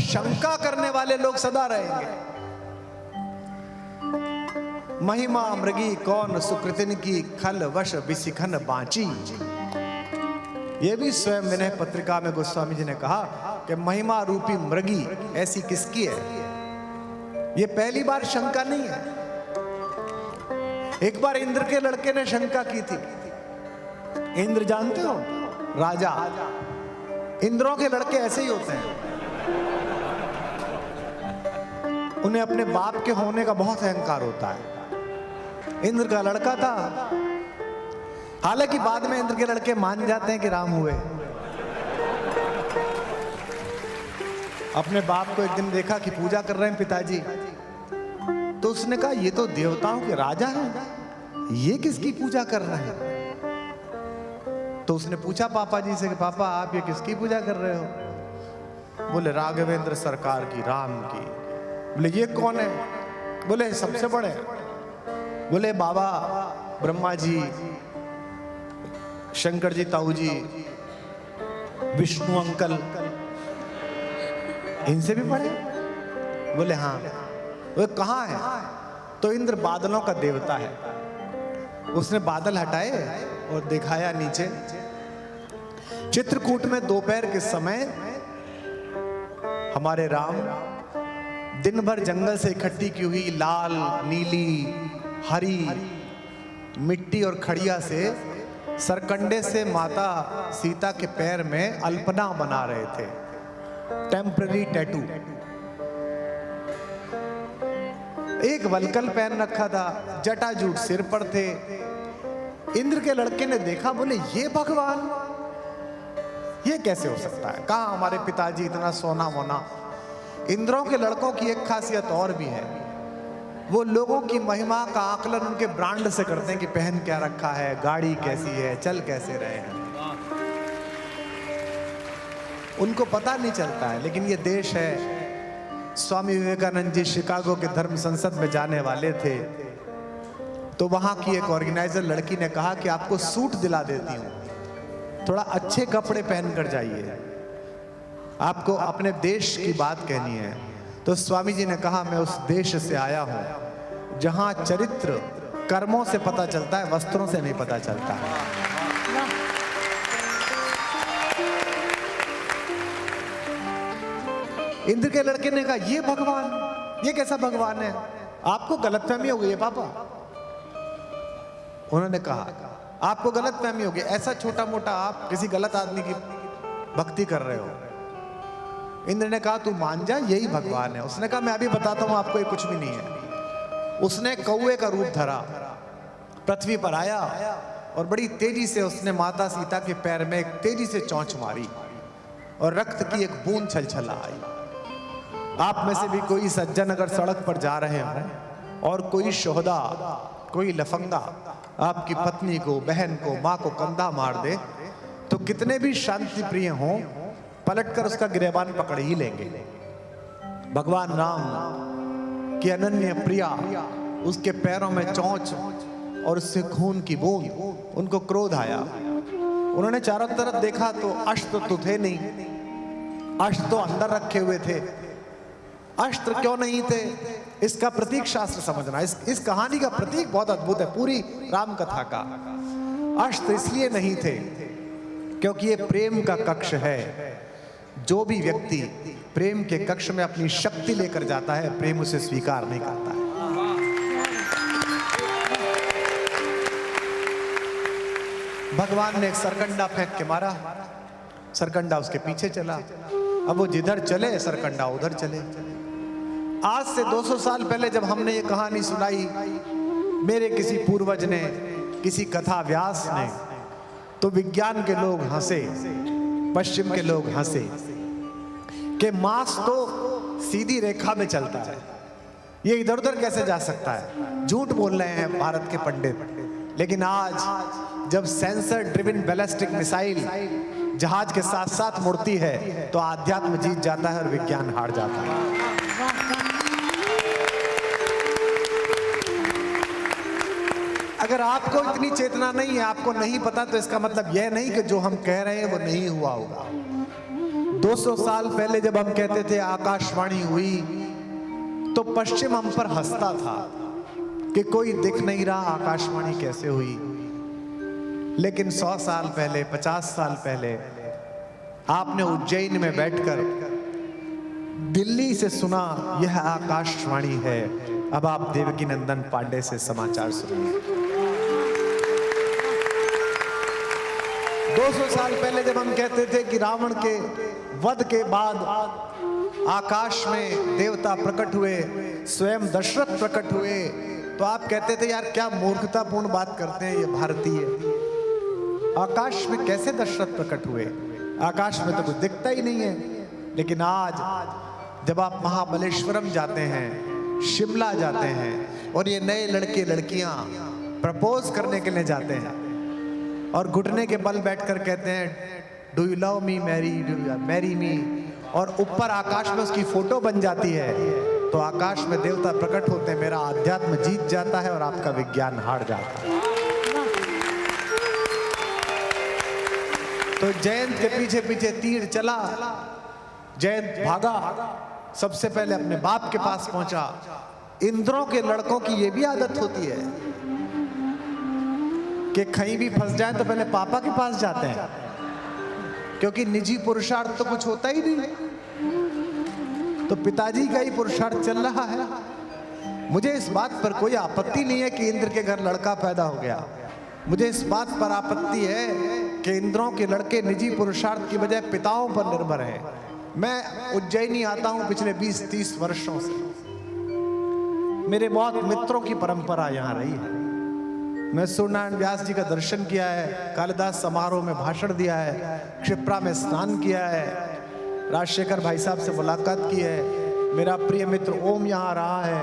शंका करने वाले लोग सदा रहेंगे। महिमा मृगी कौन सुकृतिन की, खल वश बिसिखन बांची। ये भी स्वयं विनय पत्रिका में गोस्वामी जी ने कहा कि महिमा रूपी मृगी ऐसी किसकी है। ये पहली बार शंका नहीं है। एक बार इंद्र के लड़के ने शंका की थी। इंद्र जानते हो, राजा। इंद्रों के लड़के ऐसे ही होते हैं, उन्हें अपने बाप के होने का बहुत अहंकार होता है। इंद्र का लड़का था, हालांकि बाद में इंद्र के लड़के मान जाते हैं कि राम हुए। अपने बाप को एक दिन देखा कि पूजा कर रहे हैं पिताजी, तो उसने कहा ये तो देवताओं के राजा हैं, ये किसकी पूजा कर रहे हैं। तो उसने पूछा पापा जी से कि पापा आप ये किसकी पूजा कर रहे हो। बोले राघवेंद्र सरकार की, राम की। बोले ये कौन है। बोले सबसे बड़े। बोले बाबा ब्रह्मा जी, शंकर जी, ताऊ जी, विष्णु अंकल, इनसे भी बड़े। बोले हाँ। वो कहाँ है। तो इंद्र बादलों का देवता है। उसने बादल हटाए और दिखाया नीचे। चित्रकूट में दोपहर के समय हमारे राम दिन भर जंगल से इकट्ठी की हुई लाल, नीली, हरी मिट्टी और खड़िया से सरकंडे से माता सीता के पैर में अल्पना बना रहे थे, टेम्पररी टैटू। एक वलकल पहन रखा था, जटाजूट सिर पर थे। इंद्र के लड़के ने देखा, बोले ये भगवान, ये कैसे हो सकता है। कहाँ हमारे पिताजी इतना सोना मोना। इंद्रों के लड़कों की एक खासियत और भी है, वो लोगों की महिमा का आकलन उनके ब्रांड से करते हैं कि पहन क्या रखा है, गाड़ी कैसी है, चल कैसे रहे हैं। उनको पता नहीं चलता है। लेकिन ये देश है, स्वामी विवेकानंद जी शिकागो के धर्म संसद में जाने वाले थे, तो वहां की एक ऑर्गेनाइजर लड़की ने कहा कि आपको सूट दिला देती हूँ, थोड़ा अच्छे कपड़े पहनकर जाइए, आपको अपने देश की बात कहनी है। तो स्वामी जी ने कहा मैं उस देश से आया हूं जहां चरित्र कर्मों से पता चलता है, वस्त्रों से नहीं पता चलता है। इंद्र के लड़के ने कहा ये भगवान, ये कैसा भगवान है, आपको गलतफहमी हो गई है पापा। उन्होंने कहा आपको गलतफहमी हो गई, ऐसा छोटा मोटा आप किसी गलत आदमी की भक्ति कर रहे हो। इंद्र ने कहा तू मान जा, यही भगवान है। उसने कहा मैं अभी बताता हूं आपको, ये कुछ भी नहीं है। उसने कौवे का रूप धरा, पृथ्वी पर आया और बड़ी तेजी से उसने माता सीता के पैर में एक तेजी से चोंच मारी और रक्त की एक बूंद छलछला आई। आप में से भी कोई सज्जन अगर सड़क पर जा रहे हो और कोई शोहदा, कोई लफंगा आपकी पत्नी को, बहन को, माँ को कंधा मार दे, तो कितने भी शांति प्रिय हों, पलटकर उसका गिरेबान पकड़ ही लेंगे। भगवान राम की अनन्य प्रिया, उसके पैरों में चोंच और उससे खून की बूंद, उनको क्रोध आया। उन्होंने चारों तरफ देखा तो अस्त्र तो थे नहीं, अस्त्र तो अंदर रखे हुए थे। अस्त्र क्यों नहीं थे, इसका प्रतीक शास्त्र समझना। इस कहानी का प्रतीक बहुत अद्भुत है, पूरी राम कथा का। अस्त्र इसलिए नहीं थे क्योंकि ये प्रेम का कक्ष है। जो भी व्यक्ति प्रेम के कक्ष में अपनी शक्ति लेकर जाता है, प्रेम उसे स्वीकार नहीं करता है। भगवान ने एक सरकंडा फेंक के मारा, सरकंडा उसके पीछे चला। अब वो जिधर चले सरकंडा उधर चले। आज से 200 साल पहले जब हमने ये कहानी सुनाई, मेरे किसी पूर्वज ने, किसी कथा व्यास ने, तो विज्ञान के लोग हंसे, पश्चिम के लोग हंसे कि मांस तो सीधी रेखा में चलता है, ये इधर उधर कैसे जा सकता है। झूठ बोल रहे हैं भारत के पंडित। लेकिन आज जब सेंसर ड्रिवन बैलिस्टिक मिसाइल जहाज के साथ साथ मुड़ती है, तो आध्यात्म जीत जाता है और विज्ञान हार जाता है। अगर आपको इतनी चेतना नहीं है, आपको नहीं पता, तो इसका मतलब यह नहीं कि जो हम कह रहे हैं वो नहीं हुआ होगा। 200 साल पहले जब हम कहते थे आकाशवाणी हुई, तो पश्चिम हम पर हंसता था कि कोई दिख नहीं रहा, आकाशवाणी कैसे हुई। लेकिन 100 साल पहले, 50 साल पहले आपने उज्जैन में बैठकर दिल्ली से सुना, यह आकाशवाणी है। अब आप देवकी नंदन पांडे से समाचार सुनिए। 200 साल पहले जब हम कहते थे कि रावण के वध के बाद आकाश में देवता प्रकट हुए, स्वयं दशरथ प्रकट हुए, तो आप कहते थे यार क्या मूर्खतापूर्ण बात करते हैं ये भारतीय। आकाश में कैसे दशरथ प्रकट हुए? आकाश में तो कुछ दिखता ही नहीं है। लेकिन आज जब आप महाबलेश्वरम जाते हैं, शिमला जाते हैं, और ये नए लड़के लड़कियां प्रपोज करने के लिए जाते हैं और घुटने के बल बैठकर कहते हैं do you love me, marry me, और ऊपर आकाश में उसकी फोटो बन जाती है, तो आकाश में देवता प्रकट होते हैं। मेरा आध्यात्म जीत जाता है और आपका विज्ञान हार जाता है। तो जयंत के पीछे पीछे तीर चला, जयंत भागा, सबसे पहले अपने बाप के पास पहुंचा। इंद्रों के लड़कों की यह भी आदत होती है कि कहीं भी फंस जाए तो पहले पापा के पास जाते हैं, क्योंकि निजी पुरुषार्थ तो कुछ होता ही नहीं। तो पिताजी का ही पुरुषार्थ चल रहा है। मुझे इस बात पर कोई आपत्ति नहीं है कि इंद्र के घर लड़का पैदा हो गया। मुझे इस बात पर आपत्ति है कि इंद्रों के लड़के निजी पुरुषार्थ की बजाय पिताओं पर निर्भर है। मैं उज्जैनी आता हूं पिछले 20-30 वर्षों से। मेरे बहुत मित्रों की परंपरा यहां रही है। मैं सूर्यनारायण व्यास जी का दर्शन किया है, कालिदास समारोह में भाषण दिया है, क्षिप्रा में स्नान किया है, राजशेखर भाई साहब से मुलाकात की है, मेरा प्रिय मित्र ओम यहाँ रहा है,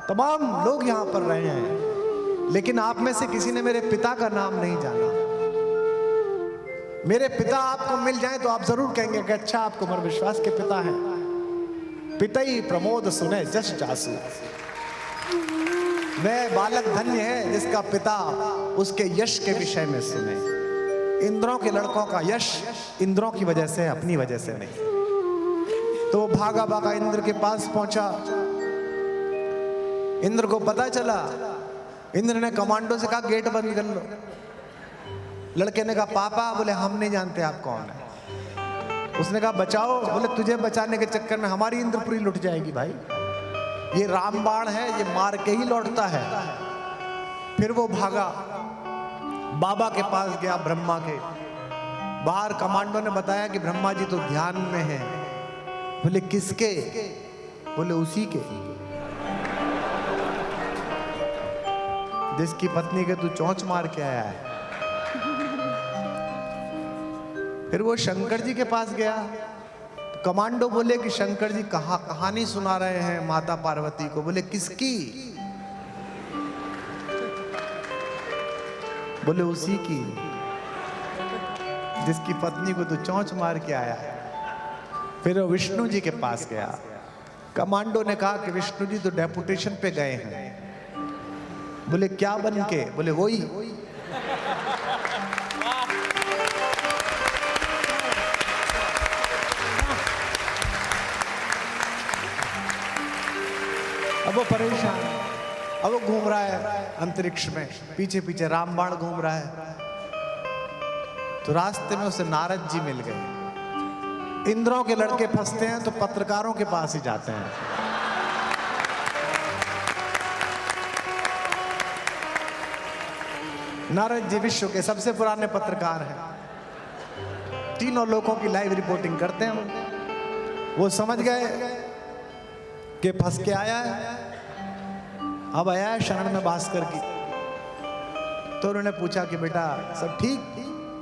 तमाम लोग यहाँ पर रहे हैं। लेकिन आप में से किसी ने मेरे पिता का नाम नहीं जाना। मेरे पिता आपको मिल जाए तो आप जरूर कहेंगे कि अच्छा आप कुंवर विश्वास के पिता हैं। पिता ही प्रमोद सुने जस जासू। वह बालक धन्य है जिसका पिता उसके यश के विषय में सुने। इंद्रों के लड़कों का यश इंद्रों की वजह से, अपनी वजह से नहीं। तो भागा भागा इंद्र के पास पहुंचा। इंद्र को पता चला। इंद्र ने कमांडो से कहा गेट बंद कर लो। लड़के ने कहा पापा, बोले हम नहीं जानते आप कौन है। उसने कहा बचाओ, बोले तुझे बचाने के चक्कर में हमारी इंद्रपुरी लुट जाएगी भाई। ये रामबाण है, ये मार के ही लौटता है। फिर वो भागा, बाबा के पास गया, ब्रह्मा के। बाहर कमांडो ने बताया कि ब्रह्मा जी तो ध्यान में हैं। बोले किसके? बोले उसी के जिसकी पत्नी के तू चोंच मार के आया है। फिर वो शंकर जी के पास गया। कमांडो बोले कि शंकर जी कहानी सुना रहे हैं माता पार्वती को। बोले किसकी? बोले उसी की जिसकी पत्नी को तू चोंच मार के आया है। फिर वो विष्णु जी के पास गया। कमांडो ने कहा कि विष्णु जी तो डेपुटेशन पे गए हैं। बोले क्या बन के? बोले वही। अब वो परेशान, अब वो घूम रहा है अंतरिक्ष में, पीछे पीछे रामबाण घूम रहा है। तो रास्ते में उसे नारद जी मिल गए। इंद्रों के लड़के फंसते हैं तो पत्रकारों के पास ही जाते हैं। नारद जी विश्व के सबसे पुराने पत्रकार हैं। तीनों लोगों की लाइव रिपोर्टिंग करते हैं। वो समझ गए कि फंस के आया है, अब आया है शरण में भास्कर की। तो उन्होंने पूछा कि बेटा सब ठीक?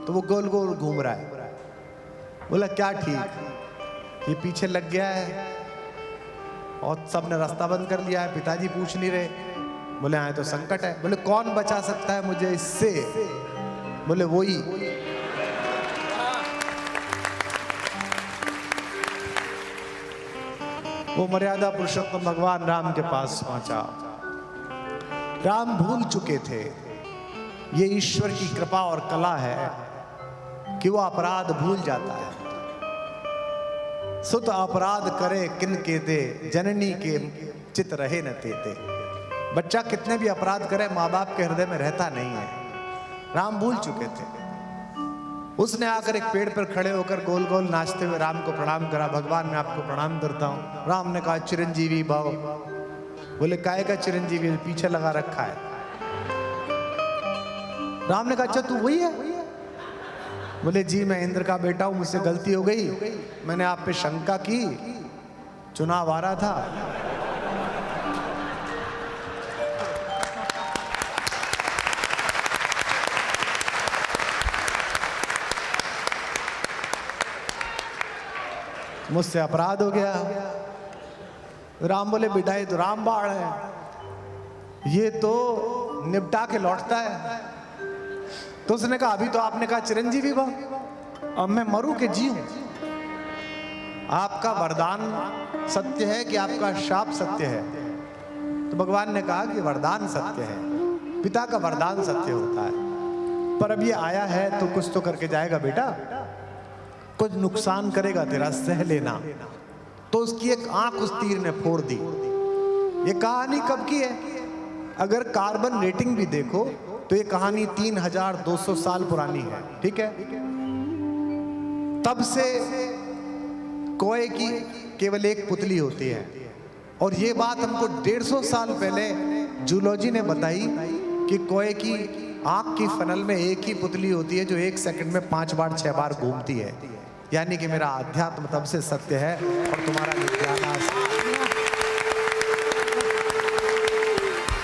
तो वो गोल गोल घूम रहा है। बोला क्या ठीक? ये पीछे लग गया है और सबने रास्ता बंद कर लिया है, पिताजी पूछ नहीं रहे। बोले हाँ तो संकट है। बोले कौन बचा सकता है मुझे इससे? बोले वही। वो मर्यादा पुरुषोत्तम भगवान राम के पास पहुंचा। राम भूल चुके थे। ये ईश्वर की कृपा और कला है कि वो अपराध भूल जाता है। सुत अपराध करे किन के दे, जननी के चित रहे न तेते। बच्चा कितने भी अपराध करे माँ बाप के हृदय में रहता नहीं है। राम भूल चुके थे। उसने आकर एक पेड़ पर खड़े होकर गोल गोल नाचते हुए राम को प्रणाम करा। भगवान मैं आपको प्रणाम करता हूँ। राम ने कहा चिरंजीवी भव। बोले काहे का चिरंजीवी, पीछे लगा रखा है। राम ने कहा अच्छा तू वही है? बोले जी मैं इंद्र का बेटा हूं, मुझसे गलती हो गई, मैंने आप पे शंका की, चुनाव आ रहा था। मुझसे अपराध हो गया। राम बोले बेटा ये तो राम बाण है, ये तो निपटा के लौटता है। तो उसने कहा अभी तो आपने कहा चिरंजीवी भव, अब मैं मरूं के जीऊं? आपका वरदान सत्य है कि आपका शाप सत्य है? तो भगवान ने कहा कि वरदान सत्य है, पिता का वरदान सत्य होता है, पर अब ये आया है तो कुछ तो करके जाएगा बेटा, कुछ नुकसान करेगा तेरा, सह लेना। तो उसकी एक आंख उस तीर ने फोड़ दी। ये कहानी कब की है? अगर कार्बन रेटिंग भी देखो तो ये कहानी 3200 साल पुरानी है, ठीक है? तब से कोए की केवल एक पुतली होती है, और ये बात हमको 150 साल पहले जूलॉजी ने बताई कि कोए की आंख की फनल में एक ही पुतली होती है जो 1 सेकंड में 5 बार 6 बार घूमती है। यानी कि मेरा अध्यात्म तब से सत्य है और तुम्हारा विज्ञान